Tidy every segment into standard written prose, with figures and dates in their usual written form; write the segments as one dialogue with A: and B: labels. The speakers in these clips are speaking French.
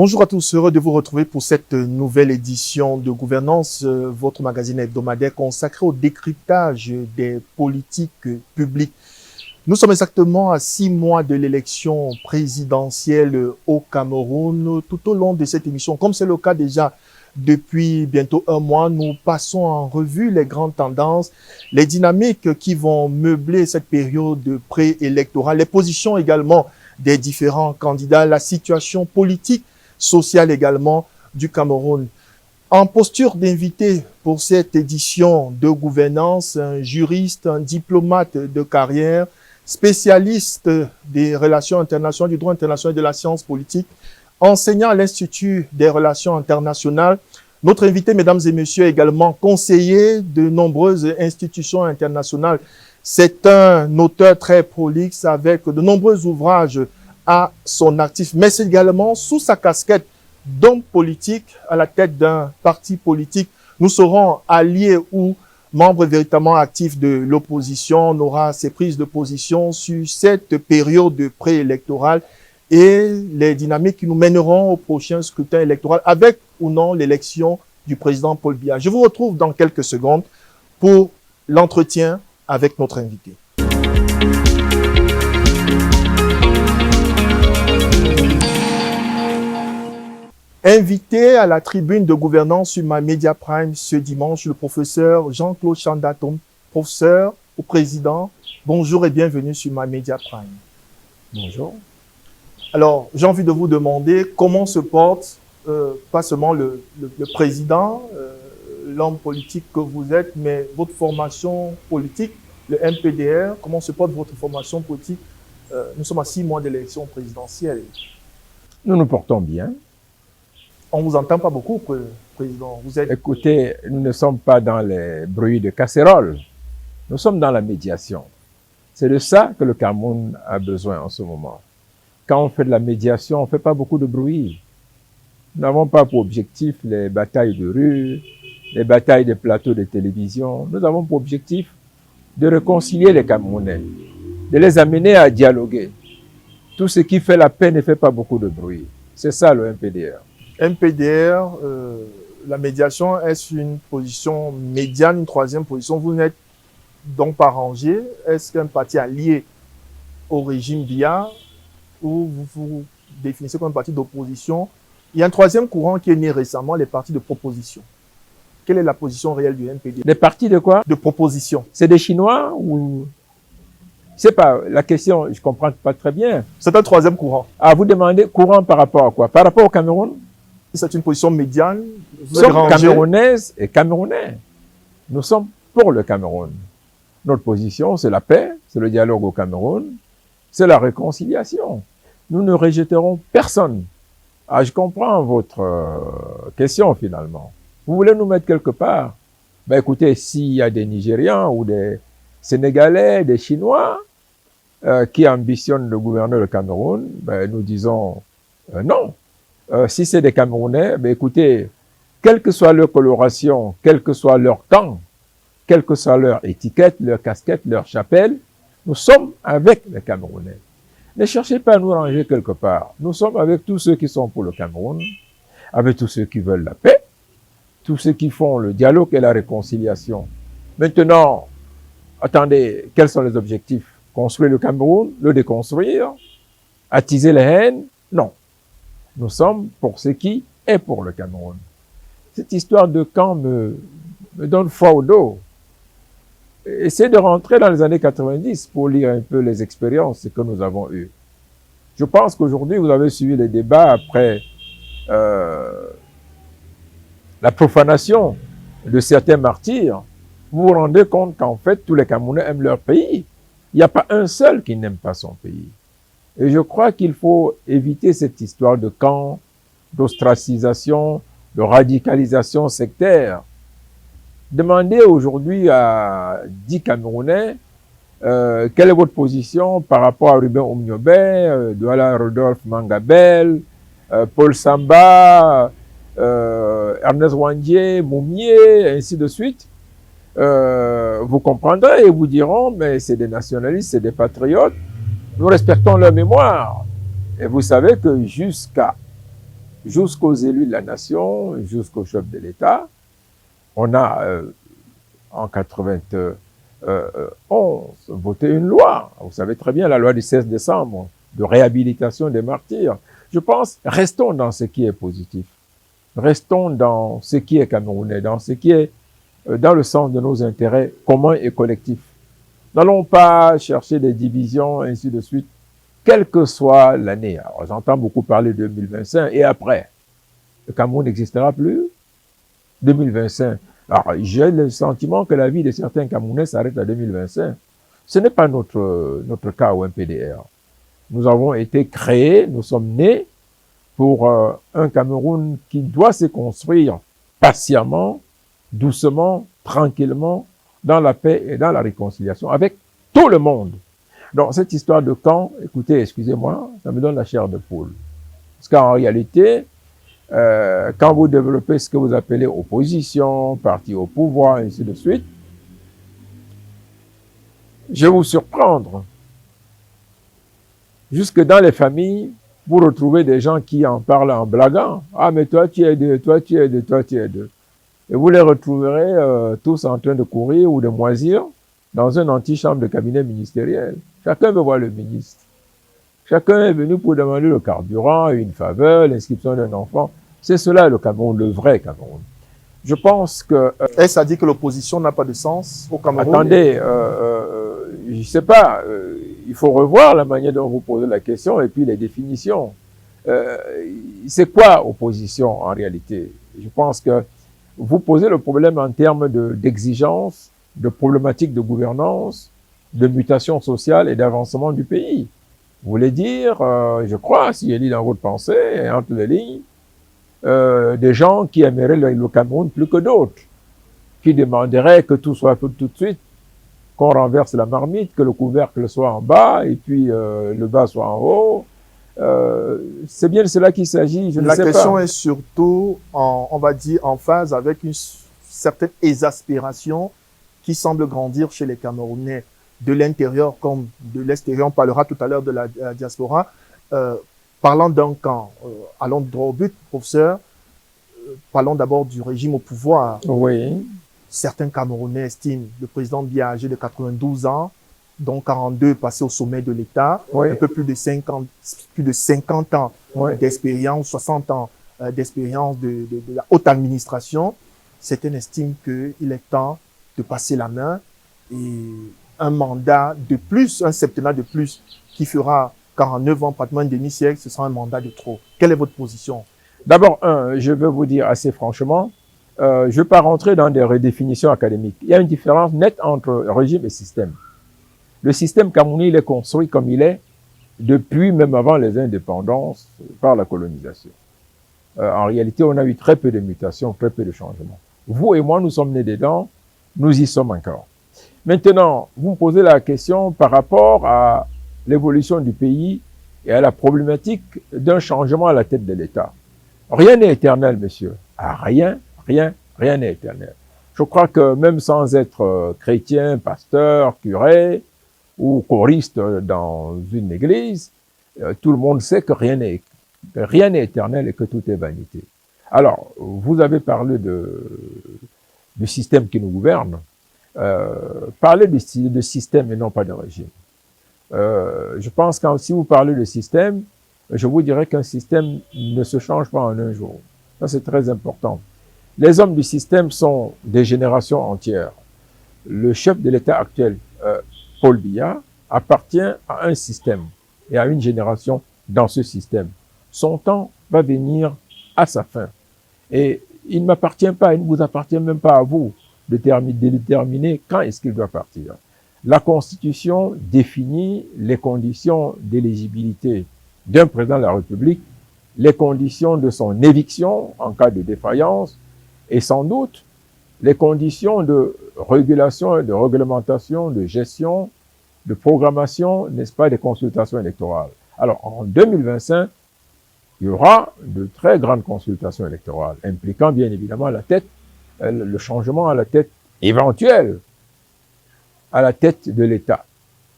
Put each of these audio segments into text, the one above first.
A: Bonjour à tous, heureux de vous retrouver pour cette nouvelle édition de Gouvernance, votre magazine hebdomadaire consacré au décryptage des politiques publiques. Nous sommes exactement à 6 mois de l'élection présidentielle au Cameroun. Tout au long de cette émission, comme c'est le cas déjà depuis bientôt 1 mois, nous passons en revue les grandes tendances, les dynamiques qui vont meubler cette période préélectorale, les positions également des différents candidats, la situation politique, sociale également du Cameroun. En posture d'invité pour cette édition de Gouvernance, un juriste, un diplomate de carrière, spécialiste des relations internationales, du droit international et de la science politique, enseignant à l'Institut des relations internationales. Notre invité, mesdames et messieurs, également conseiller de nombreuses institutions internationales. C'est un auteur très prolixe avec de nombreux ouvrages à son actif, mais c'est également sous sa casquette d'homme politique à la tête d'un parti politique. Nous serons alliés ou membres véritablement actifs de l'opposition. On aura ses prises de position sur cette période préélectorale et les dynamiques qui nous mèneront au prochain scrutin électoral avec ou non l'élection du président Paul Biya. Je vous retrouve dans quelques secondes pour l'entretien avec notre invité. Invité à la tribune de gouvernance sur MyMedia Prime ce dimanche, le professeur Jean-Claude Chandatom, professeur ou président. Bonjour et bienvenue sur MyMedia Prime.
B: Bonjour.
A: Alors, j'ai envie de vous demander comment se porte, pas seulement le président, l'homme politique que vous êtes, mais votre formation politique, le MPDR, comment se porte votre formation politique? Nous sommes à 6 mois d'élection présidentielle.
B: Nous nous portons bien.
A: On vous entend pas beaucoup, président. Vous êtes...
B: Écoutez, nous ne sommes pas dans les bruits de casseroles. Nous sommes dans la médiation. C'est de ça que le Cameroun a besoin en ce moment. Quand on fait de la médiation, on ne fait pas beaucoup de bruit. Nous n'avons pas pour objectif les batailles de rue, les batailles de plateaux de télévision. Nous avons pour objectif de réconcilier les Camerounais, de les amener à dialoguer. Tout ce qui fait la paix ne fait pas beaucoup de bruit. C'est ça le MPDR.
A: MPDR, la médiation, est-ce une position médiane, une troisième position? Vous n'êtes donc pas rangé. Est-ce qu'un parti allié au régime Biya ou vous vous définissez comme un parti d'opposition? Il y a un troisième courant qui est né récemment, les partis de proposition. Quelle est la position réelle du MPDR?
B: Les partis de quoi?
A: De proposition.
B: C'est des Chinois ou... C'est pas la question, je comprends pas très bien.
A: C'est un troisième courant.
B: Ah, vous demandez courant par rapport à quoi? Par rapport au Cameroun?
A: C'est une position médiane.
B: Nous sommes Camerounaises et Camerounais. Nous sommes pour le Cameroun. Notre position, c'est la paix, c'est le dialogue au Cameroun, c'est la réconciliation. Nous ne rejetterons personne. Ah, je comprends votre question finalement. Vous voulez nous mettre quelque part? Ben écoutez, s'il y a des Nigérians ou des Sénégalais, des Chinois qui ambitionnent de gouverner le Cameroun, ben nous disons non. Si c'est des Camerounais, ben écoutez, quelle que soit leur coloration, quel que soit leur camp, quelle que soit leur étiquette, leur casquette, leur chapelle, nous sommes avec les Camerounais. Ne cherchez pas à nous ranger quelque part. Nous sommes avec tous ceux qui sont pour le Cameroun, avec tous ceux qui veulent la paix, tous ceux qui font le dialogue et la réconciliation. Maintenant, attendez, quels sont les objectifs? Construire le Cameroun, le déconstruire, attiser les haines? Non. Nous sommes pour ce qui est pour le Cameroun. Cette histoire de camp me donne froid au dos. Essayez de rentrer dans les années 90 pour lire un peu les expériences que nous avons eues. Je pense qu'aujourd'hui, vous avez suivi les débats après la profanation de certains martyrs. Vous vous rendez compte qu'en fait, tous les Camerounais aiment leur pays. Il n'y a pas un seul qui n'aime pas son pays. Et je crois qu'il faut éviter cette histoire de camp, d'ostracisation, de radicalisation sectaire. Demandez aujourd'hui à 10 Camerounais quelle est votre position par rapport à Ruben Omniobé, Douala Rodolphe Mangabel, Paul Samba, Ernest Wandier, Moumier, ainsi de suite. Vous comprendrez et vous diront, mais c'est des nationalistes, c'est des patriotes. Nous respectons leur mémoire. Et vous savez que jusqu'à jusqu'aux élus de la nation, jusqu'au chef de l'État. On a, en 91, voté une loi. Vous savez très bien, la loi du 16 décembre de réhabilitation des martyrs. Je pense, restons dans ce qui est positif. Restons dans ce qui est camerounais, dans ce qui est dans le sens de nos intérêts communs et collectifs. N'allons pas chercher des divisions, ainsi de suite, quelle que soit l'année. Alors, j'entends beaucoup parler de 2025 et après. Le Cameroun n'existera plus. 2025. Alors, j'ai le sentiment que la vie de certains Camerounais s'arrête à 2025. Ce n'est pas notre cas au MPDR. Nous avons été créés, nous sommes nés pour un Cameroun qui doit se construire patiemment, doucement, tranquillement, dans la paix et dans la réconciliation avec tout le monde. Donc, cette histoire de camp, écoutez, excusez-moi, ça me donne la chair de poule. Parce qu'en réalité, quand vous développez ce que vous appelez opposition, parti au pouvoir, et ainsi de suite, je vais vous surprendre. Jusque dans les familles, vous retrouvez des gens qui en parlent en blaguant. Ah, mais toi, tu es deux, toi, tu es deux, toi, tu es deux. Et vous les retrouverez tous en train de courir ou de moisir dans une antichambre de cabinet ministériel. Chacun veut voir le ministre. Chacun est venu pour demander le carburant, une faveur, l'inscription d'un enfant. C'est cela le Cameroun, le vrai Cameroun. Je pense que...
A: Est-ce à dire que l'opposition n'a pas de sens au Cameroun?
B: Attendez, je ne sais pas, il faut revoir la manière dont vous posez la question et puis les définitions. C'est quoi opposition en réalité? Je pense que vous posez le problème en termes d'exigence, de problématiques de gouvernance, de mutation sociale et d'avancement du pays. Vous voulez dire, je crois, si je lis dans votre pensée, entre les lignes, des gens qui aimeraient le Cameroun plus que d'autres, qui demanderaient que tout soit fait tout de suite, qu'on renverse la marmite, que le couvercle soit en bas et puis le bas soit en haut. C'est bien de cela qu'il s'agit, je ne sais pas.
A: La question est surtout, on va dire, en phase avec une certaine exaspération qui semble grandir chez les Camerounais, de l'intérieur comme de l'extérieur. On parlera tout à l'heure de la diaspora. Parlant d'un camp, allons droit au but, professeur. Parlons d'abord du régime au pouvoir.
B: Oui.
A: Certains Camerounais estiment le président Biya, âgé de 92 ans, dont 42 passé au sommet de l'État,
B: Oui.
A: un peu plus de 50 ans
B: Oui.
A: d'expérience, 60 ans d'expérience de la haute administration. Certains estiment qu'il est temps de passer la main et un mandat de plus, un septennat de plus, qui fera 49 ans, pratiquement un demi-siècle, ce sera un mandat de trop. Quelle est votre position?
B: D'abord, je veux vous dire assez franchement, je ne vais pas rentrer dans des redéfinitions académiques. Il y a une différence nette entre régime et système. Le système camerounais, il est construit comme il est depuis même avant les indépendances par la colonisation. En réalité, on a eu très peu de mutations, très peu de changements. Vous et moi, nous sommes nés dedans, nous y sommes encore. Maintenant, vous me posez la question par rapport à l'évolution du pays et à la problématique d'un changement à la tête de l'État. Rien n'est éternel, monsieur. Ah, rien n'est éternel. Je crois que même sans être chrétien, pasteur, curé ou choriste dans une église, tout le monde sait que rien n'est éternel et que tout est vanité. Alors, vous avez parlé du système qui nous gouverne. Parlez de système et non pas de régime. Je pense que si vous parlez de système, je vous dirais qu'un système ne se change pas en un jour. Ça, c'est très important. Les hommes du système sont des générations entières. Le chef de l'État actuel, Paul Biya, appartient à un système et à une génération dans ce système. Son temps va venir à sa fin. Et il ne m'appartient pas, il ne vous appartient même pas à vous de déterminer quand est-ce qu'il doit partir. La Constitution définit les conditions d'éligibilité d'un président de la République, les conditions de son éviction en cas de défaillance et sans doute les conditions de régulation, de réglementation, de gestion, de programmation, n'est-ce pas, des consultations électorales. Alors, en 2025, il y aura de très grandes consultations électorales impliquant bien évidemment la tête, le changement à la tête éventuelle, à la tête de l'État.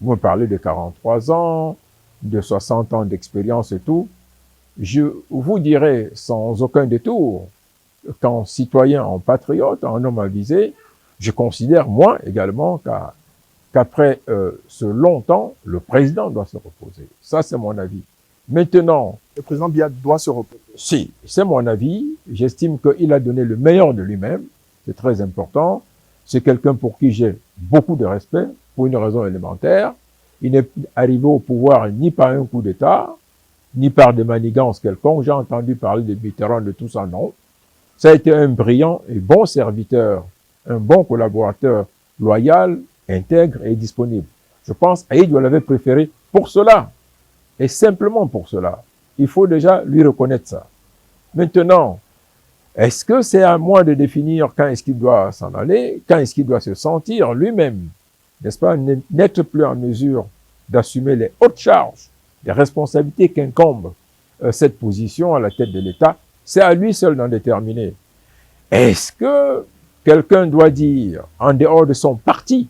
B: Vous me parlez de 43 ans, de 60 ans d'expérience et tout. je vous dirai sans aucun détour qu'en citoyen, en patriote, en homme avisé, je considère, moi également, qu'après ce long temps, le président doit se reposer. Ça, c'est mon avis. Maintenant,
A: le président Biya doit se reposer.
B: Si, c'est mon avis. J'estime qu'il a donné le meilleur de lui-même. C'est très important. C'est quelqu'un pour qui j'ai beaucoup de respect, pour une raison élémentaire. Il n'est arrivé au pouvoir ni par un coup d'État, ni par des manigances quelconques. J'ai entendu parler de Mitterrand, de tout ça, non. Ça a été un brillant et bon serviteur, un bon collaborateur, loyal, intègre et disponible. Je pense qu'Aïd l'avait préféré pour cela, et simplement pour cela. Il faut déjà lui reconnaître ça. Maintenant, est-ce que c'est à moi de définir quand est-ce qu'il doit s'en aller, quand est-ce qu'il doit se sentir lui-même, n'est-ce pas, n'être plus en mesure d'assumer les hautes charges, les responsabilités qu'incombe cette position à la tête de l'État? C'est à lui seul d'en déterminer. Est-ce que quelqu'un doit dire, en dehors de son parti,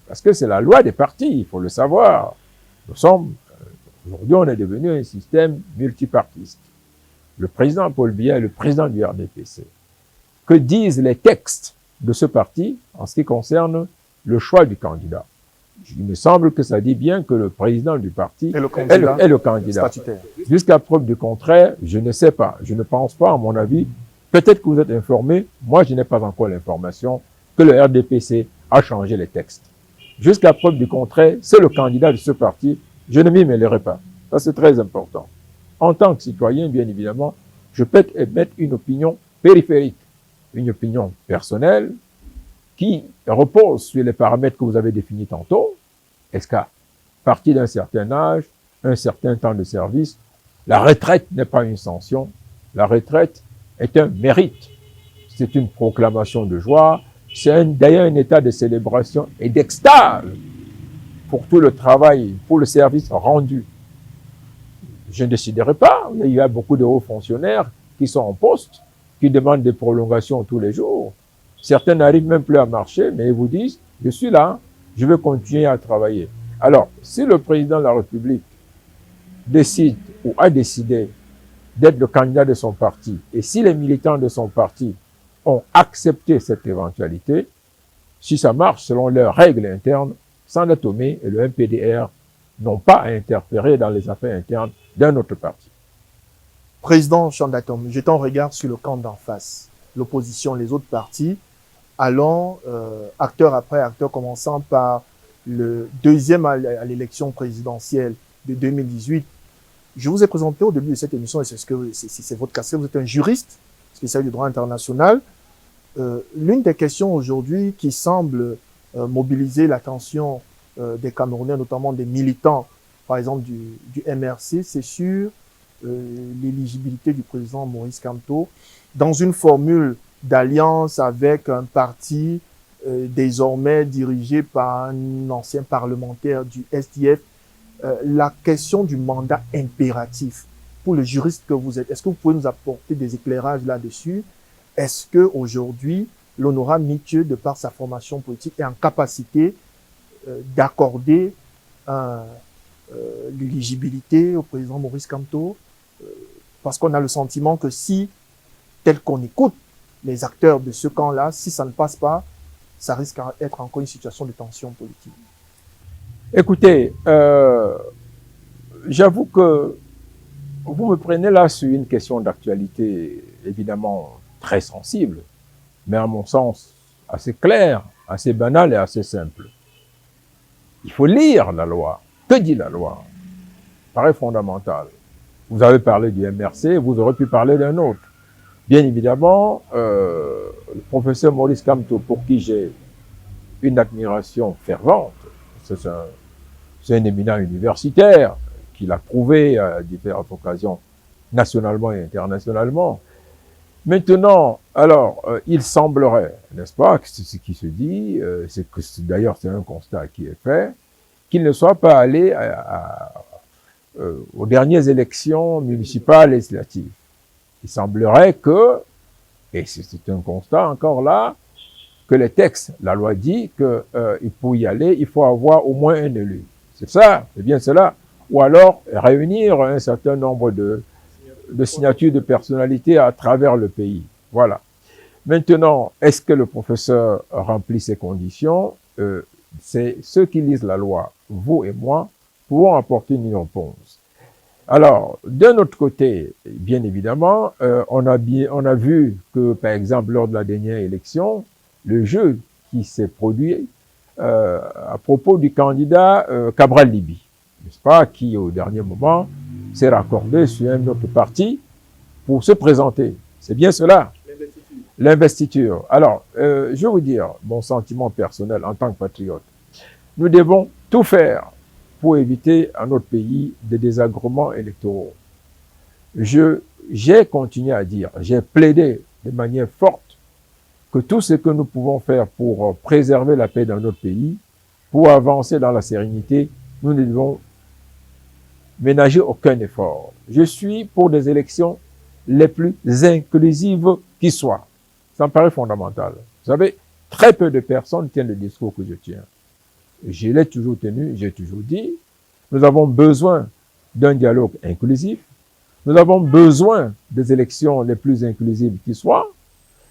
B: parce que c'est la loi des partis, il faut le savoir, aujourd'hui on est devenu un système multipartiste. Le président Paul Biya est le président du RDPC. Que disent les textes de ce parti en ce qui concerne le choix du candidat? Il me semble que ça dit bien que le président du parti est le candidat. Jusqu'à preuve du contraire, je ne sais pas. Je ne pense pas, à mon avis. Peut-être que vous êtes informé. Moi, je n'ai pas encore l'information que le RDPC a changé les textes. Jusqu'à preuve du contraire, c'est le candidat de ce parti. Je ne m'y mêlerai pas. Ça, c'est très important. En tant que citoyen, bien évidemment, je peux émettre une opinion périphérique, une opinion personnelle qui repose sur les paramètres que vous avez définis tantôt. Est-ce qu'à partir d'un certain âge, un certain temps de service, la retraite n'est pas une sanction, la retraite est un mérite. C'est une proclamation de joie, c'est d'ailleurs un état de célébration et d'extase pour tout le travail, pour le service rendu. Je ne déciderai pas. Il y a beaucoup de hauts fonctionnaires qui sont en poste, qui demandent des prolongations tous les jours. Certains n'arrivent même plus à marcher, mais ils vous disent, je suis là, je veux continuer à travailler. Alors, si le président de la République décide ou a décidé d'être le candidat de son parti, et si les militants de son parti ont accepté cette éventualité, si ça marche selon leurs règles internes, Sanda Tomé et le MPDR n'ont pas à interférer dans les affaires internes d'un autre parti.
A: Président Sanda Tomé, jetons un regard sur le camp d'en face, l'opposition, les autres partis, allons acteur après acteur, commençant par le deuxième à l'élection présidentielle de 2018. Je vous ai présenté au début de cette émission, et c'est votre casquette, vous êtes un juriste spécialiste du droit international. L'une des questions aujourd'hui qui semble mobiliser l'attention des Camerounais, notamment des militants, par exemple du MRC, c'est sur l'éligibilité du président Maurice Kamto dans une formule d'alliance avec un parti désormais dirigé par un ancien parlementaire du SDF. La question du mandat impératif, pour le juriste que vous êtes, est-ce que vous pouvez nous apporter des éclairages là-dessus? Est-ce que aujourd'hui, l'honorable Mithieu, de par sa formation politique, est en capacité d'accorder l'éligibilité au président Maurice Kamto? Parce qu'on a le sentiment que si, tel qu'on écoute les acteurs de ce camp-là, si ça ne passe pas, ça risque d'être encore une situation de tension politique.
B: Écoutez, j'avoue que vous me prenez là sur une question d'actualité évidemment très sensible, mais à mon sens assez claire, assez banale et assez simple. Il faut lire la loi. Que dit la loi? Paraît fondamental. Vous avez parlé du MRC, vous aurez pu parler d'un autre. Bien évidemment, le professeur Maurice Kamto, pour qui j'ai une admiration fervente, c'est un éminent universitaire qui l'a prouvé à différentes occasions, nationalement et internationalement. Maintenant, alors, il semblerait, n'est-ce pas, que ce qui se dit, c'est que d'ailleurs c'est un constat qui est fait, qu'il ne soit pas allé aux dernières élections municipales et législatives. Il semblerait que, et c'est un constat encore là, que les textes, la loi dit que pour y aller, il faut avoir au moins un élu. C'est ça, c'est bien cela. Ou alors réunir un certain nombre de de signature de personnalité à travers le pays. Voilà. Maintenant, est-ce que le professeur remplit ces conditions? C'est ceux qui lisent la loi, vous et moi, pouvons apporter une réponse. Alors, d'un autre côté, bien évidemment, on a vu que, par exemple, lors de la dernière élection, le jeu qui s'est produit à propos du candidat Cabral Libi, n'est-ce pas, qui au dernier moment s'est raccordé sur un autre parti pour se présenter. C'est bien cela. L'investiture. Alors, je vais vous dire mon sentiment personnel en tant que patriote. Nous devons tout faire pour éviter à notre pays des désagréments électoraux. J'ai continué à dire, j'ai plaidé de manière forte que tout ce que nous pouvons faire pour préserver la paix dans notre pays, pour avancer dans la sérénité, nous ne devons ménager aucun effort. Je suis pour des élections les plus inclusives qui soient. Ça me paraît fondamental. Vous savez, très peu de personnes tiennent le discours que je tiens. Je l'ai toujours tenu, j'ai toujours dit, nous avons besoin d'un dialogue inclusif, nous avons besoin des élections les plus inclusives qui soient.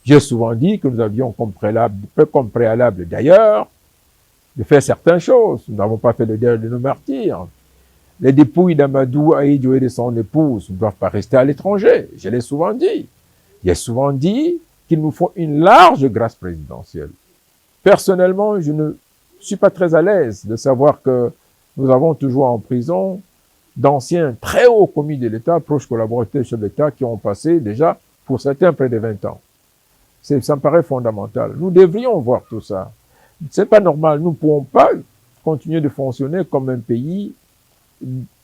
B: J'ai souvent dit que nous avions comme préalable d'ailleurs de faire certaines choses. Nous n'avons pas fait le deuil de nos martyrs. Les dépouilles d'Amadou Ahidjo et de son épouse ne doivent pas rester à l'étranger. Je l'ai souvent dit. J'ai souvent dit qu'il nous faut une large grâce présidentielle. Personnellement, je ne suis pas très à l'aise de savoir que nous avons toujours en prison d'anciens très hauts commis de l'État, proches collaborateurs de l'État, qui ont passé déjà, pour certains, près de 20 ans. Ça me paraît fondamental. Nous devrions voir tout ça. C'est pas normal. Nous ne pouvons pas continuer de fonctionner comme un pays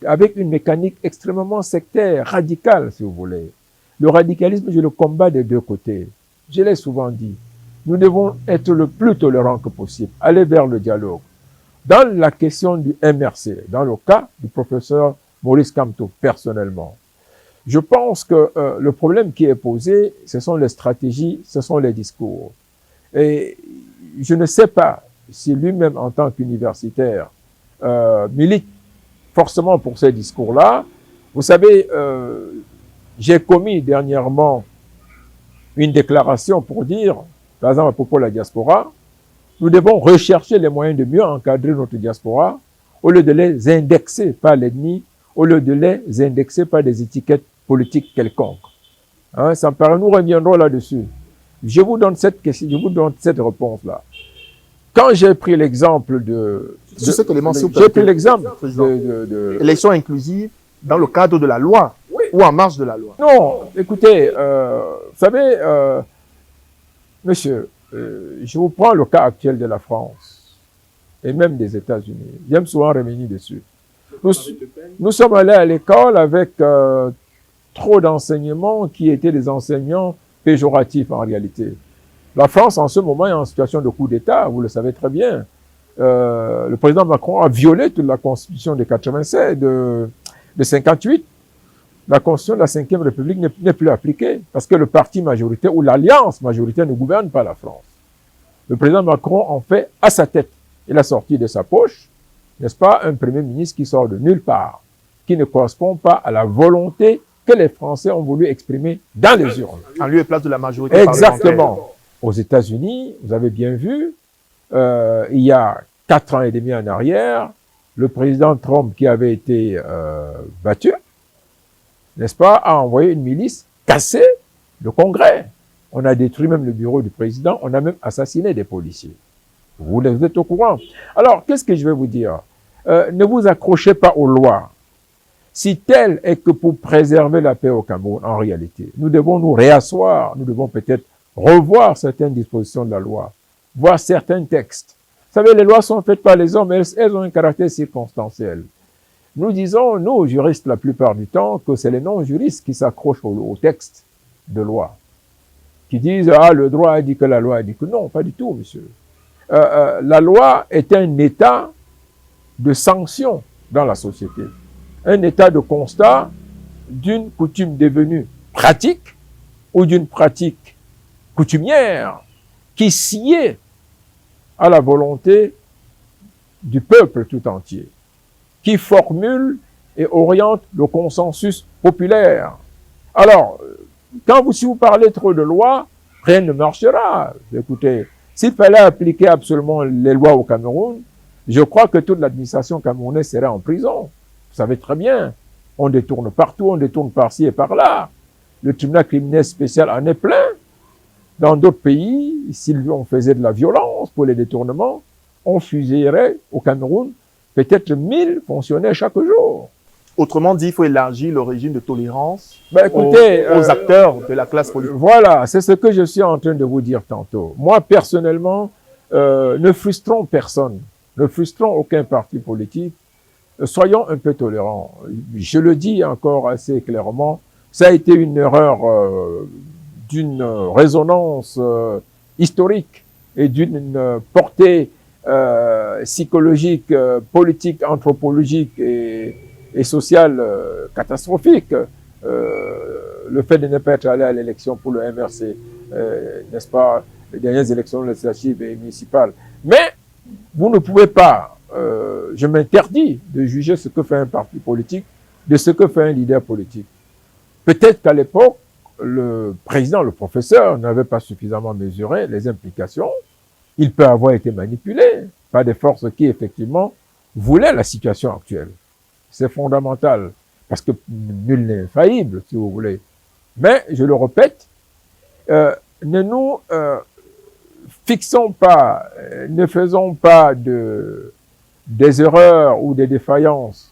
B: avec une mécanique extrêmement sectaire, radicale, si vous voulez. Le radicalisme, je le combats des deux côtés. Je l'ai souvent dit. Nous devons être le plus tolérants que possible, aller vers le dialogue. Dans la question du MRC, dans le cas du professeur Maurice Kamto, personnellement, je pense que le problème qui est posé, ce sont les stratégies, ce sont les discours. Et je ne sais pas si lui-même, en tant qu'universitaire, milite forcément pour ces discours-là. Vous savez, j'ai commis dernièrement une déclaration pour dire, par exemple à propos de la diaspora, nous devons rechercher les moyens de mieux encadrer notre diaspora au lieu de les indexer par l'ennemi, au lieu de les indexer par des étiquettes politiques quelconques. Hein, ça me paraît, nous reviendrons là-dessus. Je vous donne cette question, je vous donne cette réponse-là. Quand j'ai pris l'exemple
A: j'ai
B: pris l'exemple de
A: élection inclusive dans le cadre de la loi, oui, ou en marge de la loi.
B: Non, écoutez, vous savez, monsieur, je vous prends le cas actuel de la France et même des États-Unis. J'aime souvent revenir dessus. Nous sommes allés à l'école avec trop d'enseignements qui étaient des enseignants péjoratifs en réalité. La France, en ce moment, est en situation de coup d'État, vous le savez très bien. Le président Macron a violé toute la Constitution de 87, de 58. La Constitution de la Ve République n'est plus appliquée parce que le parti majoritaire ou l'alliance majoritaire ne gouverne pas la France. Le président Macron en fait à sa tête. Il a sorti de sa poche, n'est-ce pas, un premier ministre qui sort de nulle part, qui ne correspond pas à la volonté que les Français ont voulu exprimer dans les urnes.
A: En lieu et place de la majorité
B: Exactement. Aux États-Unis, vous avez bien vu, il y a 4 ans et demi en arrière, le président Trump qui avait été battu, n'est-ce pas, a envoyé une milice casser le Congrès. On a détruit même le bureau du président, on a même assassiné des policiers. Vous êtes au courant. Alors, qu'est-ce que je vais vous dire? Ne vous accrochez pas aux lois. Si tel est que pour préserver la paix au Cameroun, en réalité, nous devons nous réasseoir, nous devons peut-être revoir certaines dispositions de la loi, voir certains textes. Vous savez, les lois sont faites par les hommes, elles ont un caractère circonstanciel. Nous disons, nous, juristes, la plupart du temps, que c'est les non-juristes qui s'accrochent au texte de loi, qui disent, ah, le droit a dit que la loi a dit que non, pas du tout, monsieur. La loi est un état de sanction dans la société, un état de constat d'une coutume devenue pratique ou d'une pratique coutumière qui sied à la volonté du peuple tout entier, qui formule et oriente le consensus populaire. Alors, si vous parlez trop de lois, rien ne marchera. Écoutez, s'il fallait appliquer absolument les lois au Cameroun, je crois que toute l'administration camerounaise serait en prison. Vous savez très bien. On détourne partout, on détourne par-ci et par-là. Le tribunal criminel spécial en est plein. Dans d'autres pays, si on faisait de la violence pour les détournements, on fusillerait au Cameroun peut-être 1000 fonctionnaires chaque jour.
A: Autrement dit, il faut élargir le régime de tolérance
B: écoutez,
A: aux acteurs de la classe politique.
B: Voilà, c'est ce que je suis en train de vous dire tantôt. Moi, personnellement, ne frustrons personne, ne frustrons aucun parti politique. Soyons un peu tolérants. Je le dis encore assez clairement, ça a été une erreur d'une résonance historique et d'une portée psychologique, politique, anthropologique et sociale catastrophique. Le fait de ne pas être allé à l'élection pour le MRC, n'est-ce pas, les dernières élections législatives et municipales. Mais vous ne pouvez pas, je m'interdis de juger ce que fait un parti politique de ce que fait un leader politique. Peut-être qu'à l'époque, le président, le professeur, n'avait pas suffisamment mesuré les implications. Il peut avoir été manipulé par des forces qui, effectivement, voulaient la situation actuelle. C'est fondamental, parce que nul n'est infaillible, si vous voulez. Mais, je le répète, ne nous fixons pas, ne faisons pas des erreurs ou des défaillances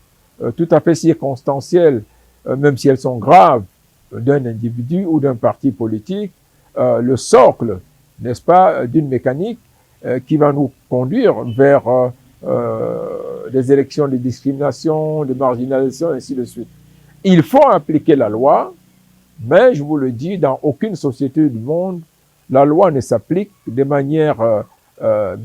B: tout à fait circonstancielles, même si elles sont graves, d'un individu ou d'un parti politique, le socle, n'est-ce pas, d'une mécanique qui va nous conduire vers des élections de discrimination, de marginalisation, ainsi de suite. Il faut appliquer la loi, mais je vous le dis, dans aucune société du monde, la loi ne s'applique de manière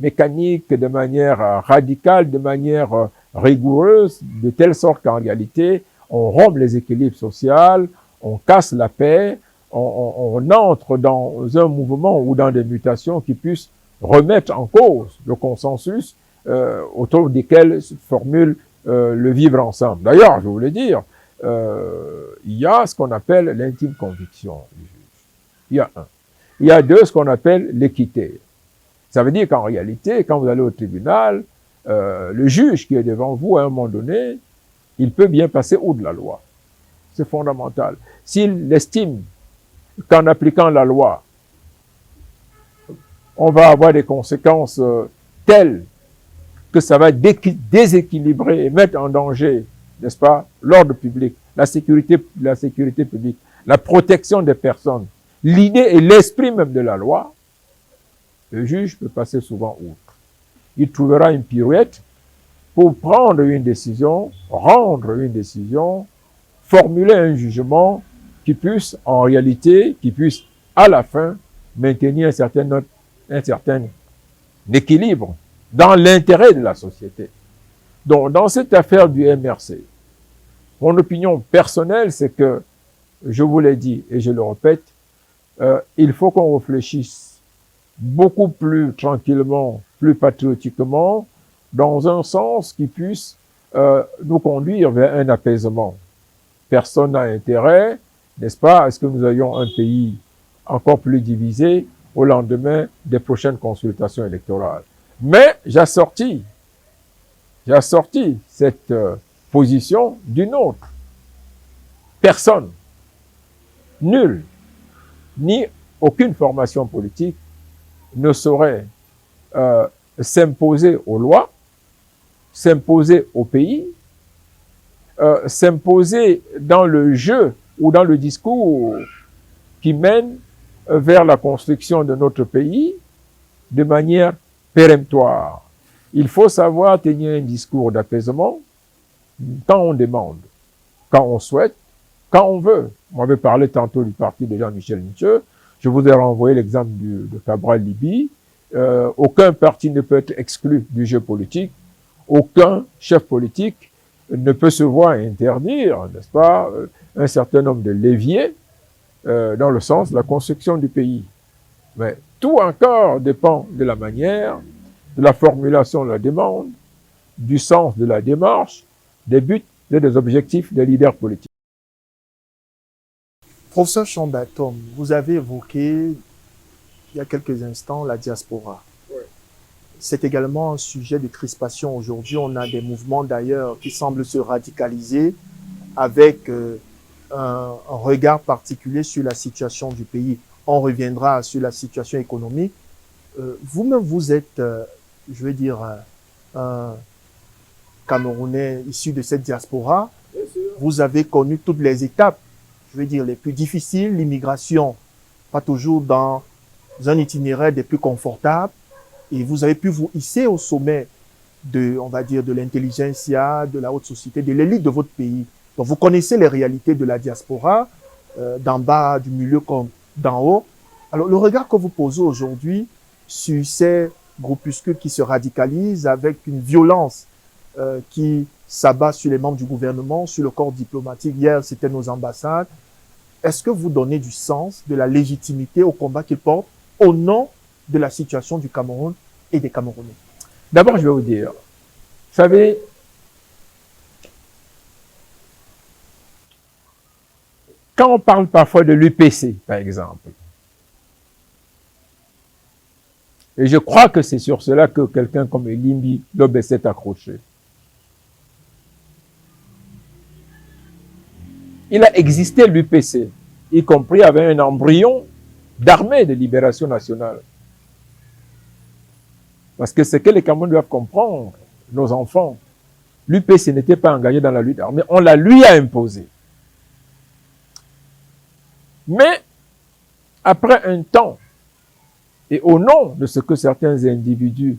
B: mécanique, de manière radicale, de manière rigoureuse, de telle sorte qu'en réalité, on rompt les équilibres sociaux, on casse la paix, on entre dans un mouvement ou dans des mutations qui puissent remettre en cause le consensus autour desquels se formule le vivre ensemble. D'ailleurs, je voulais dire, il y a ce qu'on appelle l'intime conviction du juge. Il y a un. Il y a deux, ce qu'on appelle l'équité. Ça veut dire qu'en réalité, quand vous allez au tribunal, le juge qui est devant vous, à un moment donné, il peut bien passer outre la loi. C'est fondamental. S'il estime qu'en appliquant la loi, on va avoir des conséquences telles que ça va déséquilibrer et mettre en danger, n'est-ce pas, l'ordre public, la sécurité publique, la protection des personnes, l'idée et l'esprit même de la loi, le juge peut passer souvent outre. Il trouvera une pirouette pour prendre une décision, rendre une décision, formuler un jugement qui puisse, en réalité, qui puisse, à la fin, maintenir un certain équilibre dans l'intérêt de la société. Donc, dans cette affaire du MRC, mon opinion personnelle, c'est que, je vous l'ai dit et je le répète, il faut qu'on réfléchisse beaucoup plus tranquillement, plus patriotiquement, dans un sens qui puisse nous conduire vers un apaisement. Personne n'a intérêt, n'est-ce pas, à ce que nous ayons un pays encore plus divisé au lendemain des prochaines consultations électorales. Mais j'assortis cette position d'une autre. Personne, nul, ni aucune formation politique ne saurait s'imposer aux lois, s'imposer au pays, s'imposer dans le jeu ou dans le discours qui mène vers la construction de notre pays de manière péremptoire. Il faut savoir tenir un discours d'apaisement quand on demande, quand on souhaite, quand on veut. On avait parlé tantôt du parti de Jean-Michel Niche. Je vous ai renvoyé l'exemple de Cabral Libye. Aucun parti ne peut être exclu du jeu politique. Aucun chef politique ne peut se voir interdire, n'est-ce pas, un certain nombre de leviers dans le sens de la construction du pays. Mais tout encore dépend de la manière, de la formulation de la demande, du sens de la démarche, des buts et des objectifs des leaders politiques.
A: Professeur Chambatom, vous avez évoqué il y a quelques instants la diaspora.
C: Ouais.
A: C'est également un sujet de crispation aujourd'hui. On a des mouvements d'ailleurs qui semblent se radicaliser avec un regard particulier sur la situation du pays. On reviendra sur la situation économique. Vous-même, vous êtes, je veux dire, un Camerounais issu de cette diaspora.
C: Bien sûr.
A: Vous avez connu toutes les étapes, je veux dire, les plus difficiles, l'immigration, pas toujours dans un itinéraire des plus confortables, et vous avez pu vous hisser au sommet de, on va dire, de l'intelligentsia, de la haute société, de l'élite de votre pays. Donc, vous connaissez les réalités de la diaspora, d'en bas, du milieu comme d'en haut. Alors, le regard que vous posez aujourd'hui sur ces groupuscules qui se radicalisent avec une violence qui s'abat sur les membres du gouvernement, sur le corps diplomatique. Hier, c'était nos ambassades. Est-ce que vous donnez du sens, de la légitimité au combat qu'ils portent au nom de la situation du Cameroun et des Camerounais?
B: D'abord, je vais vous dire, vous savez, quand on parle parfois de l'UPC, par exemple, et je crois que c'est sur cela que quelqu'un comme Elimbi Lobe s'est accroché. Il a existé l'UPC, y compris avec un embryon d'armée de libération nationale. Parce que ce que les Camerounais doivent comprendre, nos enfants, l'UPC n'était pas engagé dans la lutte armée, on la lui a imposée. Mais, après un temps, et au nom de ce que certains individus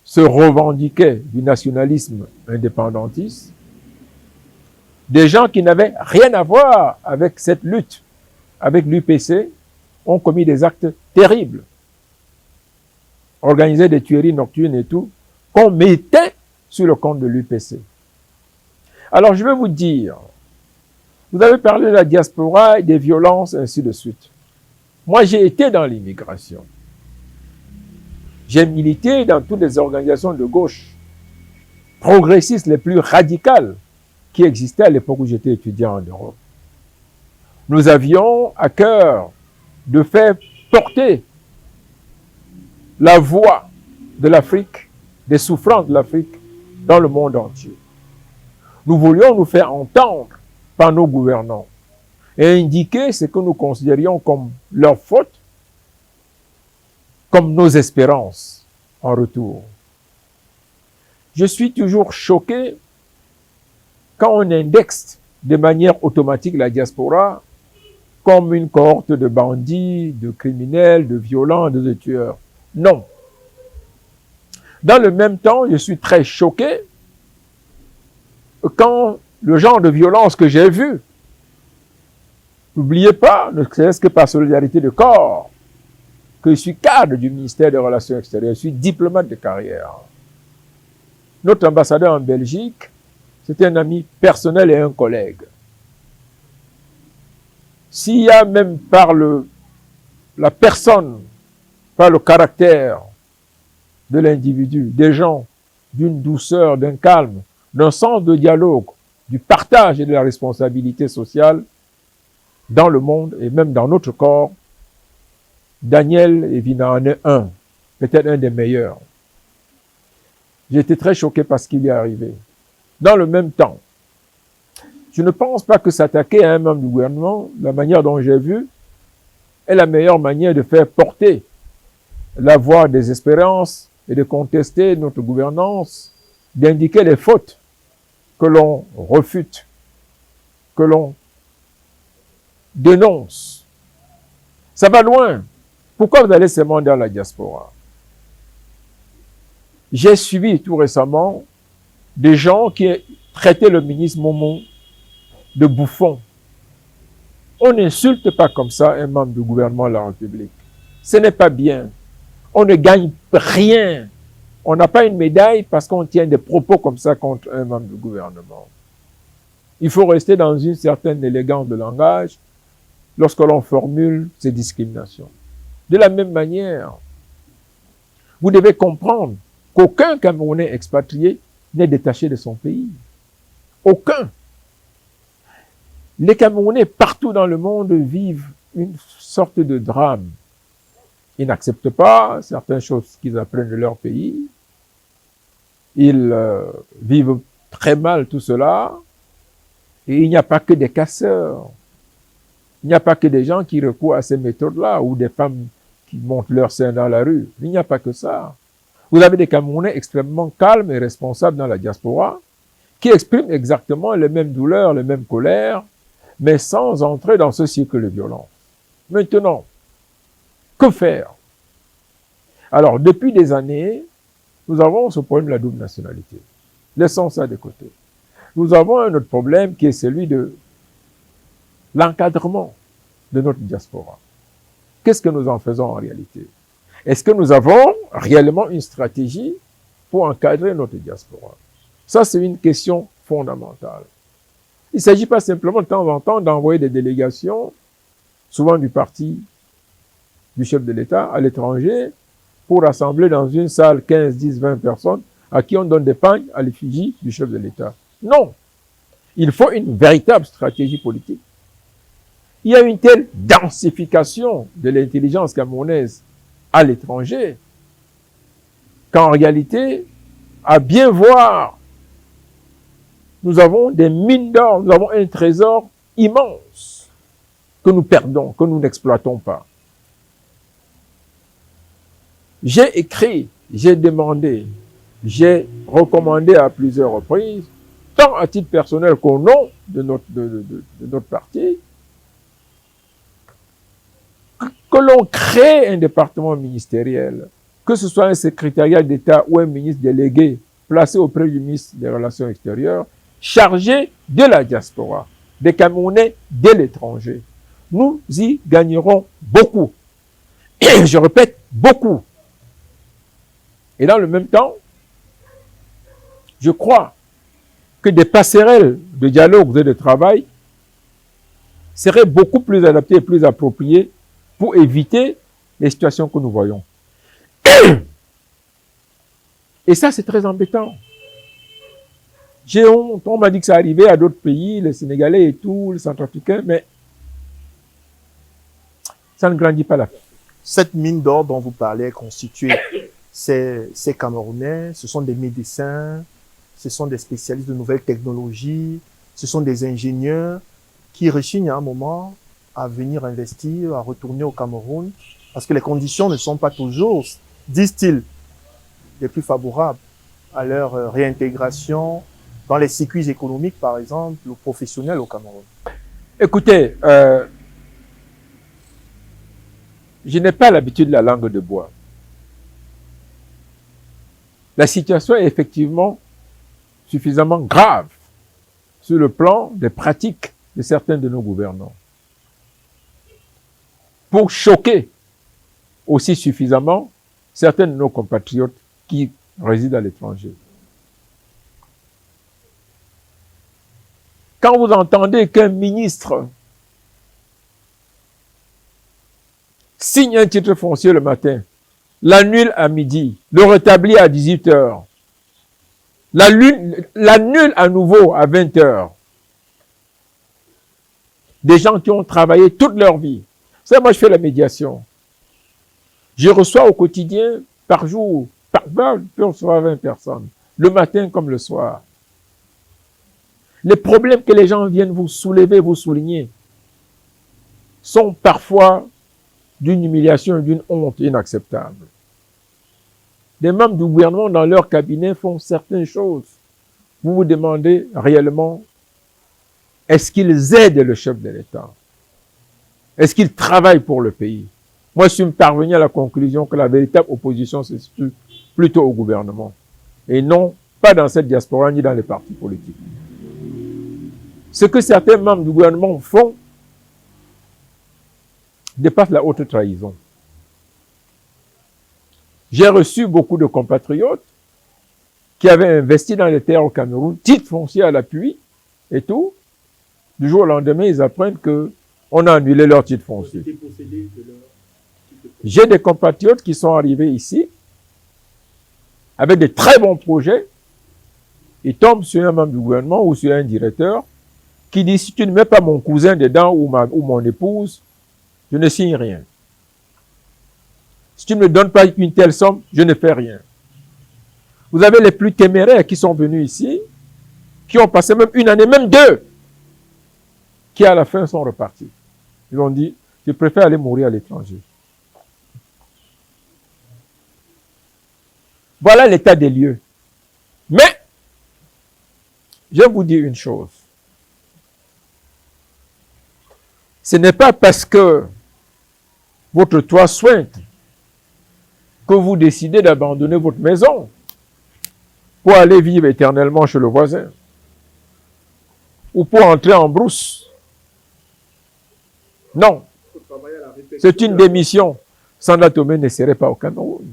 B: se revendiquaient du nationalisme indépendantiste, des gens qui n'avaient rien à voir avec cette lutte, avec l'UPC, ont commis des actes terribles, organisé des tueries nocturnes et tout, qu'on mettait sur le compte de l'UPC. Alors je vais vous dire, vous avez parlé de la diaspora et des violences, ainsi de suite. Moi, j'ai été dans l'immigration. J'ai milité dans toutes les organisations de gauche, progressistes les plus radicales qui existaient à l'époque où j'étais étudiant en Europe. Nous avions à cœur de faire porter la voix de l'Afrique, des souffrances de l'Afrique, dans le monde entier. Nous voulions nous faire entendre par nos gouvernants et indiquer ce que nous considérions comme leur faute, comme nos espérances en retour. Je suis toujours choqué quand on indexe de manière automatique la diaspora comme une cohorte de bandits, de criminels, de violents, de tueurs. Non. Dans le même temps, je suis très choqué quand le genre de violence que j'ai vu, n'oubliez pas, ne serait-ce que par solidarité de corps, que je suis cadre du ministère des Relations extérieures, je suis diplomate de carrière. Notre ambassadeur en Belgique, c'était un ami personnel et un collègue. S'il y a même par la personne, par le caractère de l'individu, des gens d'une douceur, d'un calme, d'un sens de dialogue, du partage et de la responsabilité sociale dans le monde et même dans notre corps, Daniel Evina en est un, peut-être un des meilleurs. J'ai été très choqué par ce qui lui est arrivé. Dans le même temps, je ne pense pas que s'attaquer à un membre du gouvernement, la manière dont j'ai vu, est la meilleure manière de faire porter la voix des espérances et de contester notre gouvernance, d'indiquer les fautes que l'on refute, que l'on dénonce. Ça va loin. Pourquoi vous allez seulement dans la diaspora? J'ai suivi tout récemment des gens qui traitaient le ministre Momo de bouffon. On n'insulte pas comme ça un membre du gouvernement de la République. Ce n'est pas bien. On ne gagne rien. On n'a pas une médaille parce qu'on tient des propos comme ça contre un membre du gouvernement. Il faut rester dans une certaine élégance de langage lorsque l'on formule ces discriminations. De la même manière, vous devez comprendre qu'aucun Camerounais expatrié n'est détaché de son pays. Aucun. Les Camerounais, partout dans le monde, vivent une sorte de drame. Ils n'acceptent pas certaines choses qu'ils apprennent de leur pays. Ils vivent très mal tout cela. Et il n'y a pas que des casseurs. Il n'y a pas que des gens qui recourent à ces méthodes-là, ou des femmes qui montent leur sein dans la rue. Il n'y a pas que ça. Vous avez des Camerounais extrêmement calmes et responsables dans la diaspora, qui expriment exactement les mêmes douleurs, les mêmes colères, mais sans entrer dans ce cycle de violence. Maintenant, que faire? Alors, depuis des années, nous avons ce problème de la double nationalité. Laissons ça de côté. Nous avons un autre problème qui est celui de l'encadrement de notre diaspora. Qu'est-ce que nous en faisons en réalité? Est-ce que nous avons réellement une stratégie pour encadrer notre diaspora? Ça, c'est une question fondamentale. Il ne s'agit pas simplement de temps en temps d'envoyer des délégations, souvent du parti du chef de l'État, à l'étranger, pour rassembler dans une salle 15, 10, 20 personnes à qui on donne des pagnes à l'effigie du chef de l'État. Non! Il faut une véritable stratégie politique. Il y a une telle densification de l'intelligence camerounaise à l'étranger qu'en réalité, à bien voir, nous avons des mines d'or, nous avons un trésor immense que nous perdons, que nous n'exploitons pas. J'ai écrit, j'ai demandé, j'ai recommandé à plusieurs reprises, tant à titre personnel qu'au nom de notre parti, que l'on crée un département ministériel, que ce soit un secrétariat d'État ou un ministre délégué placé auprès du ministre des Relations extérieures, chargé de la diaspora, des Camerounais de l'étranger. Nous y gagnerons beaucoup. Et je répète, beaucoup. Et dans le même temps, je crois que des passerelles de dialogue et de travail seraient beaucoup plus adaptées et plus appropriées pour éviter les situations que nous voyons. Et ça, c'est très embêtant. J'ai honte, on m'a dit que ça arrivait à d'autres pays, les Sénégalais et tout, les Centrafricains, mais ça ne grandit pas la fin.
A: Cette mine d'or dont vous parlez est constituée, ces Camerounais, ce sont des médecins, ce sont des spécialistes de nouvelles technologies, ce sont des ingénieurs qui rechignent à un moment à venir investir, à retourner au Cameroun, parce que les conditions ne sont pas toujours, disent-ils, les plus favorables à leur réintégration dans les circuits économiques, par exemple, ou professionnels au Cameroun.
B: Écoutez, je n'ai pas l'habitude de la langue de bois. La situation est effectivement suffisamment grave sur le plan des pratiques de certains de nos gouvernants pour choquer aussi suffisamment certains de nos compatriotes qui résident à l'étranger. Quand vous entendez qu'un ministre signe un titre foncier le matin, l'annule à midi, le rétablit à 18 h, l'annule à nouveau à 20 h. Des gens qui ont travaillé toute leur vie. Ça, moi, je fais la médiation. Je reçois au quotidien, par jour, par heure, je peux recevoir 20 personnes, le matin comme le soir. Les problèmes que les gens viennent vous soulever, vous souligner, sont parfois d'une humiliation et d'une honte inacceptable. Des membres du gouvernement dans leur cabinet font certaines choses. Vous vous demandez réellement, est-ce qu'ils aident le chef de l'État? Est-ce qu'ils travaillent pour le pays? Moi, je suis parvenu à la conclusion que la véritable opposition se situe plutôt au gouvernement. Et non, pas dans cette diaspora ni dans les partis politiques. Ce que certains membres du gouvernement font dépasse la haute trahison. J'ai reçu beaucoup de compatriotes qui avaient investi dans les terres au Cameroun, titre foncier à l'appui et tout. Du jour au lendemain, ils apprennent qu'on a annulé leur titre foncier. J'ai des compatriotes qui sont arrivés ici avec de très bons projets. Ils tombent sur un membre du gouvernement ou sur un directeur qui dit si tu ne mets pas mon cousin dedans ou mon épouse, je ne signe rien. Si tu ne me donnes pas une telle somme, je ne fais rien. Vous avez les plus téméraires qui sont venus ici, qui ont passé même une année, même deux, qui à la fin sont repartis. Ils ont dit, je préfère aller mourir à l'étranger. Voilà l'état des lieux. Mais, je vais vous dire une chose. Ce n'est pas parce que votre toit sointe que vous décidez d'abandonner votre maison pour aller vivre éternellement chez le voisin ou pour entrer en brousse. Non. C'est une démission. Sanda Tomé ne serait pas au Cameroun.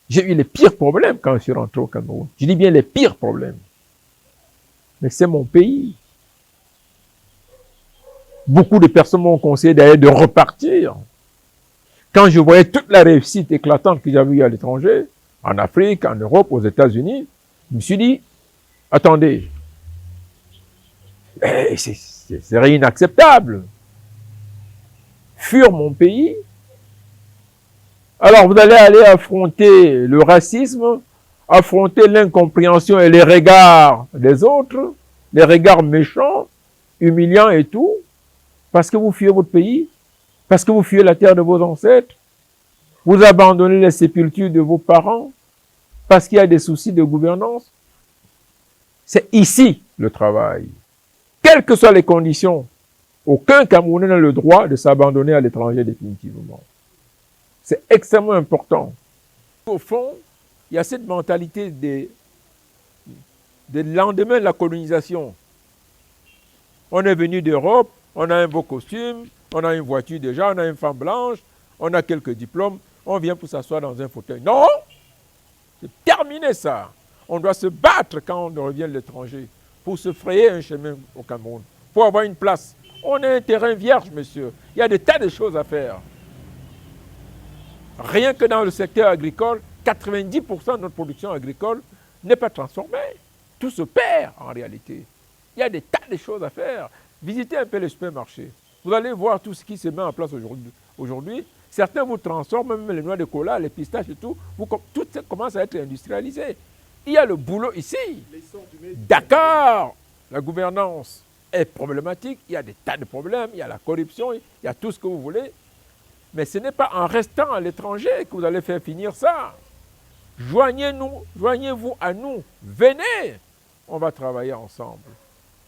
B: J'ai eu les pires problèmes quand je suis rentré au Cameroun. Je dis bien les pires problèmes. Mais c'est mon pays. Beaucoup de personnes m'ont conseillé d'ailleurs de repartir. Quand je voyais toute la réussite éclatante que j'avais eue à l'étranger, en Afrique, en Europe, aux États-Unis, je me suis dit, attendez, c'est inacceptable. Fuir mon pays. Alors vous allez aller affronter le racisme, affronter l'incompréhension et les regards des autres, les regards méchants, humiliants et tout, parce que vous fuyez votre pays, parce que vous fuyez la terre de vos ancêtres, vous abandonnez les sépultures de vos parents, parce qu'il y a des soucis de gouvernance. C'est ici le travail. Quelles que soient les conditions, aucun Camerounais n'a le droit de s'abandonner à l'étranger définitivement. C'est extrêmement important. Au fond, il y a cette mentalité des lendemains de la colonisation. On est venu d'Europe, on a un beau costume, on a une voiture déjà, on a une femme blanche, on a quelques diplômes, on vient pour s'asseoir dans un fauteuil. Non! C'est terminé ça. On doit se battre quand on revient de l'étranger pour se frayer un chemin au Cameroun, pour avoir une place. On a un terrain vierge, monsieur. Il y a des tas de choses à faire. Rien que dans le secteur agricole, 90% de notre production agricole n'est pas transformée. Tout se perd en réalité. Il y a des tas de choses à faire. Visitez un peu les supermarchés. Vous allez voir tout ce qui se met en place aujourd'hui. Certains vous transforment, même les noix de cola, les pistaches et tout. Tout commence à être industrialisé. Il y a le boulot ici. D'accord, la gouvernance est problématique. Il y a des tas de problèmes. Il y a la corruption. Il y a tout ce que vous voulez. Mais ce n'est pas en restant à l'étranger que vous allez faire finir ça. Joignez-vous à nous. Venez. On va travailler ensemble.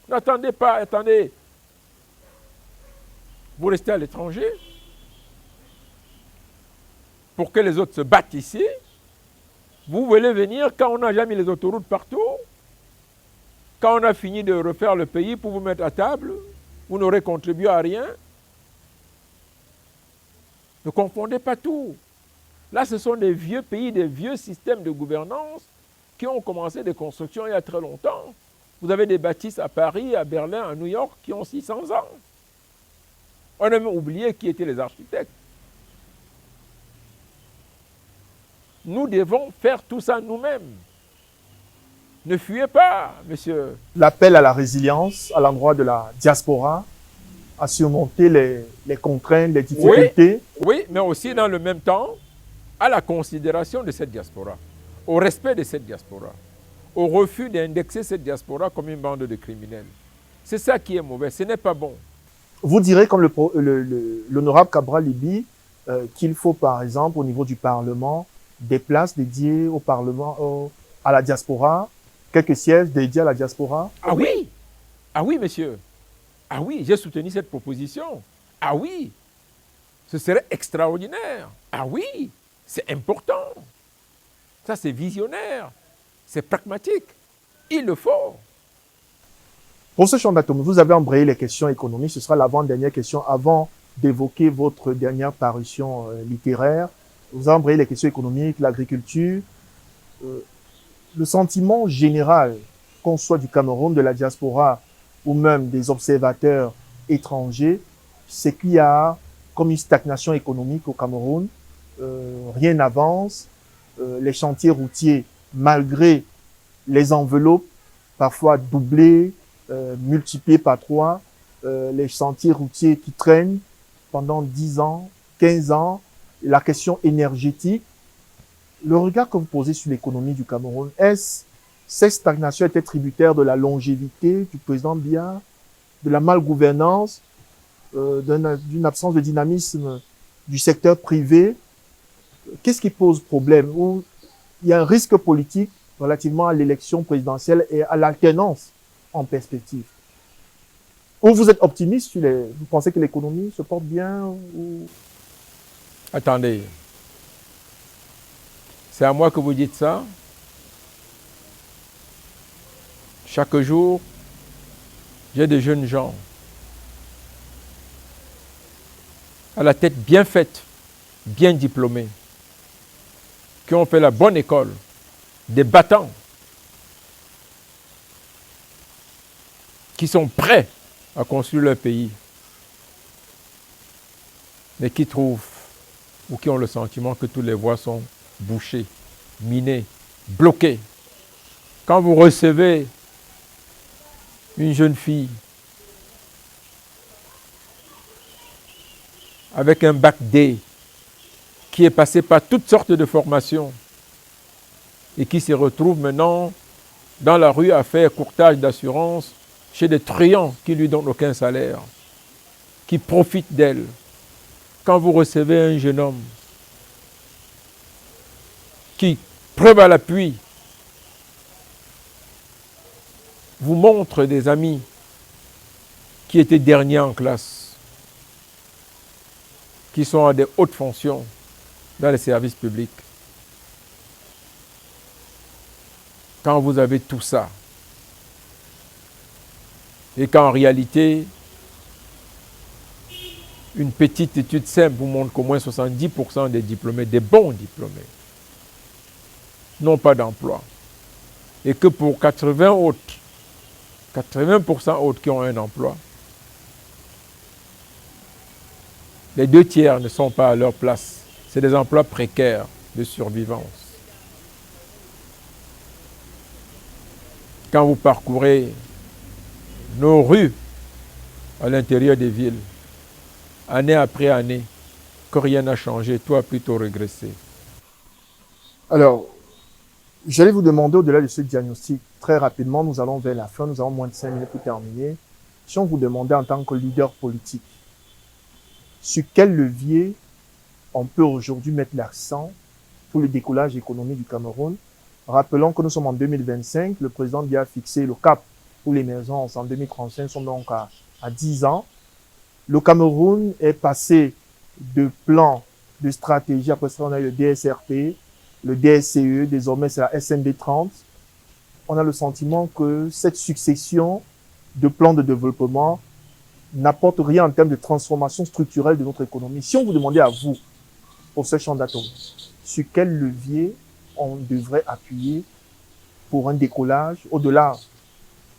B: N'attendez pas, attendez. Vous restez à l'étranger pour que les autres se battent ici. Vous voulez venir quand on n'a jamais mis les autoroutes partout, quand on a fini de refaire le pays pour vous mettre à table, vous n'aurez contribué à rien. Ne confondez pas tout. Là, ce sont des vieux pays, des vieux systèmes de gouvernance qui ont commencé des constructions il y a très longtemps. Vous avez des bâtisses à Paris, à Berlin, à New York qui ont 600 ans. On a même oublié qui étaient les architectes. Nous devons faire tout ça nous-mêmes. Ne fuyez pas, monsieur.
A: L'appel à la résilience à l'endroit de la diaspora, à surmonter les contraintes, les difficultés.
B: Oui, mais aussi dans le même temps, à la considération de cette diaspora, au respect de cette diaspora, au refus d'indexer cette diaspora comme une bande de criminels. C'est ça qui est mauvais, ce n'est pas bon.
A: Vous direz, comme l'honorable Cabral Libye, qu'il faut, par exemple, au niveau du Parlement, des places dédiées au Parlement, à la diaspora, quelques sièges dédiés à la diaspora?
B: Ah oui! Ah oui, monsieur! Ah oui, j'ai soutenu cette proposition. Ah oui! Ce serait extraordinaire. Ah oui! C'est important. Ça, c'est visionnaire. C'est pragmatique. Il le faut.
A: Professeur Chanda Tomé, vous avez embrayé les questions économiques. Ce sera l'avant-dernière question avant d'évoquer votre dernière parution littéraire. Vous avez embrayé les questions économiques, l'agriculture. Le sentiment général, qu'on soit du Cameroun, de la diaspora ou même des observateurs étrangers, c'est qu'il y a comme une stagnation économique au Cameroun. Rien n'avance. Les chantiers routiers, malgré les enveloppes parfois doublées, multipliées par 3, les chantiers routiers qui traînent pendant 10 ans, 15 ans, la question énergétique. Le regard que vous posez sur l'économie du Cameroun, est-ce cette stagnation était tributaire de la longévité du président Biya, de la malgouvernance, d'une absence de dynamisme du secteur privé? Qu'est-ce qui pose problème? Où il y a un risque politique relativement à l'élection présidentielle et à l'alternance en perspective? Ou vous êtes optimiste, vous pensez que l'économie se porte bien ou...
B: Attendez, c'est à moi que vous dites ça? Chaque jour, j'ai des jeunes gens à la tête bien faite, bien diplômés, qui ont fait la bonne école, des battants, qui sont prêts à construire leur pays, mais qui trouvent ou qui ont le sentiment que toutes les voies sont bouchées, minées, bloquées. Quand vous recevez une jeune fille avec un bac D qui est passée par toutes sortes de formations et qui se retrouve maintenant dans la rue à faire courtage d'assurance chez des truands qui ne lui donnent aucun salaire, qui profitent d'elle. Quand vous recevez un jeune homme qui, preuve à l'appui, vous montre des amis qui étaient derniers en classe, qui sont à des hautes fonctions dans les services publics. Quand vous avez tout ça, et qu'en réalité, une petite étude simple vous montre qu'au moins 70% des diplômés, des bons diplômés, n'ont pas d'emploi. Et que pour 80% autres qui ont un emploi, les 2 tiers ne sont pas à leur place. C'est des emplois précaires de survivance. Quand vous parcourez nos rues à l'intérieur des villes, année après année, que rien n'a changé, tout a plutôt régressé.
A: Alors, j'allais vous demander, au-delà de ce diagnostic, très rapidement, nous allons vers la fin, nous avons moins de 5 minutes pour terminer. Si on vous demandait en tant que leader politique, sur quel levier on peut aujourd'hui mettre l'accent pour le décollage économique du Cameroun? Rappelons que nous sommes en 2025, le président Biya a fixé le cap pour l'émergence en 2035, nous sommes donc à 10 ans. Le Cameroun est passé de plans, de stratégie, après ça on a eu le DSRP, le DSCE, désormais c'est la SND 30. On a le sentiment que cette succession de plans de développement n'apporte rien en termes de transformation structurelle de notre économie. Si on vous demandait à vous, pour ce champ d'atome, sur quel levier on devrait appuyer pour un décollage, au-delà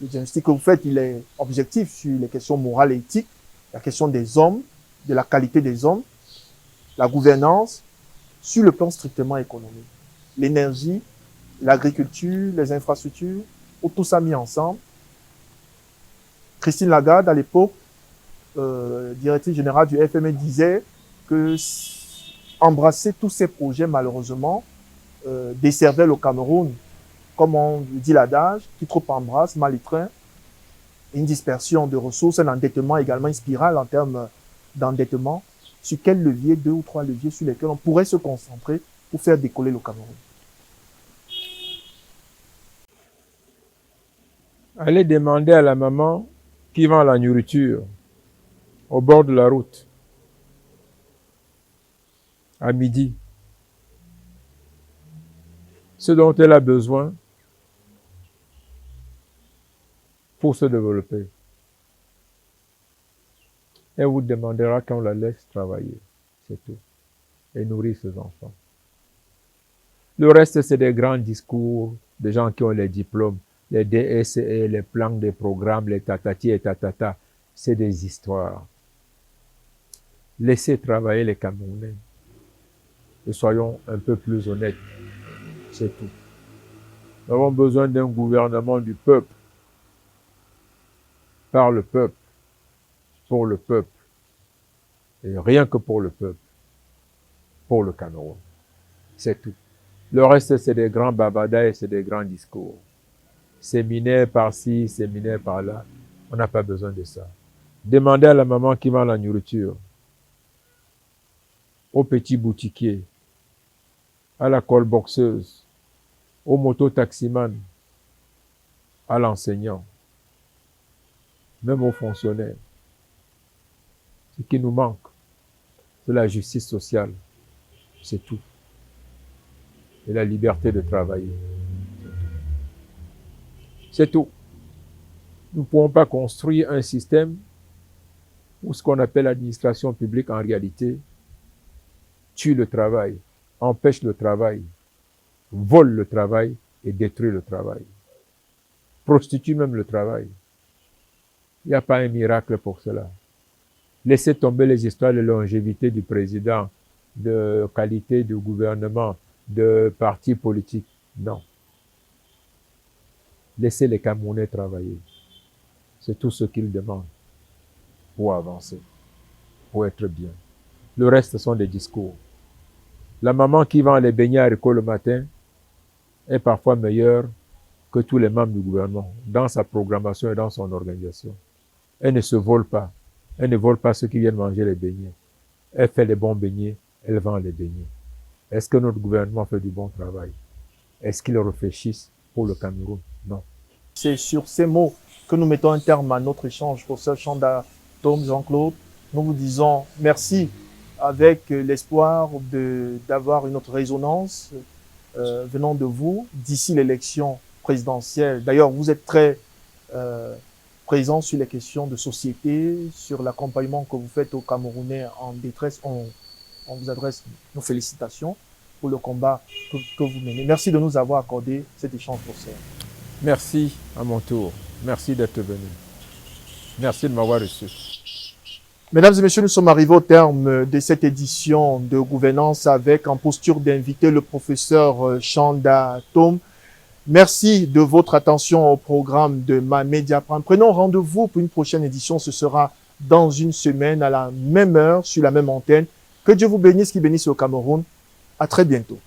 A: du diagnostic que vous faites, il est objectif sur les questions morales et éthiques, la question des hommes, de la qualité des hommes, la gouvernance, sur le plan strictement économique. L'énergie, l'agriculture, les infrastructures, tout ça mis ensemble. Christine Lagarde, à l'époque, directrice générale du FMI, disait que embrasser tous ces projets, malheureusement, desservait le Cameroun, comme on dit l'adage, qui trop embrasse, mal étreint, une dispersion de ressources, un endettement également, une spirale en termes d'endettement. Sur quel levier, 2 ou 3 leviers sur lesquels on pourrait se concentrer pour faire décoller le Cameroun?
B: Allez demander à la maman qui vend la nourriture au bord de la route à midi ce dont elle a besoin pour se développer. Elle vous demandera qu'on la laisse travailler, c'est tout, et nourrir ses enfants. Le reste, c'est des grands discours de gens qui ont les diplômes, les DSE, les plans des programmes, les tatati et tatata. C'est des histoires. Laissez travailler les Camerounais et soyons un peu plus honnêtes. C'est tout. Nous avons besoin d'un gouvernement du peuple, par le peuple, pour le peuple, et rien que pour le peuple, pour le Cameroun. C'est tout. Le reste, c'est des grands babadas et c'est des grands discours. Séminaire par-ci, séminaire par-là. On n'a pas besoin de ça. Demandez à la maman qui vend la nourriture, au petit boutiquier, à la colboxeuse, au mototaximan, à l'enseignant, même aux fonctionnaires. Ce qui nous manque, c'est la justice sociale. C'est tout. Et la liberté de travailler. C'est tout. Nous ne pouvons pas construire un système où ce qu'on appelle l'administration publique en réalité tue le travail, empêche le travail, vole le travail et détruit le travail. Prostitue même le travail. Il n'y a pas un miracle pour cela. Laissez tomber les histoires de longévité du président, de qualité du gouvernement, de partis politiques. Non. Laissez les Camerounais travailler. C'est tout ce qu'ils demandent pour avancer, pour être bien. Le reste sont des discours. La maman qui vend les beignets haricots le matin est parfois meilleure que tous les membres du gouvernement dans sa programmation et dans son organisation. Elle ne se vole pas. Elle ne vole pas ceux qui viennent manger les beignets. Elle fait les bons beignets, elle vend les beignets. Est-ce que notre gouvernement fait du bon travail? Est-ce qu'ils réfléchissent pour le Cameroun? Non.
A: C'est sur ces mots que nous mettons un terme à notre échange. Professeur Chanda Tom, Jean-Claude, nous vous disons merci avec l'espoir d'avoir une autre résonance venant de vous d'ici l'élection présidentielle. D'ailleurs, vous êtes très présent sur les questions de société, sur l'accompagnement que vous faites aux Camerounais en détresse. On vous adresse nos félicitations pour le combat que vous menez. Merci de nous avoir accordé cet échange, professeur.
B: Merci à mon tour. Merci d'être venu. Merci de m'avoir reçu.
A: Mesdames et messieurs, nous sommes arrivés au terme de cette édition de gouvernance avec en posture d'invité le professeur Chanda Tom. Merci de votre attention au programme de MaMediaPrime. Prenons rendez-vous pour une prochaine édition. Ce sera dans une semaine à la même heure sur la même antenne. Que Dieu vous bénisse, qu'il bénisse le Cameroun. À très bientôt.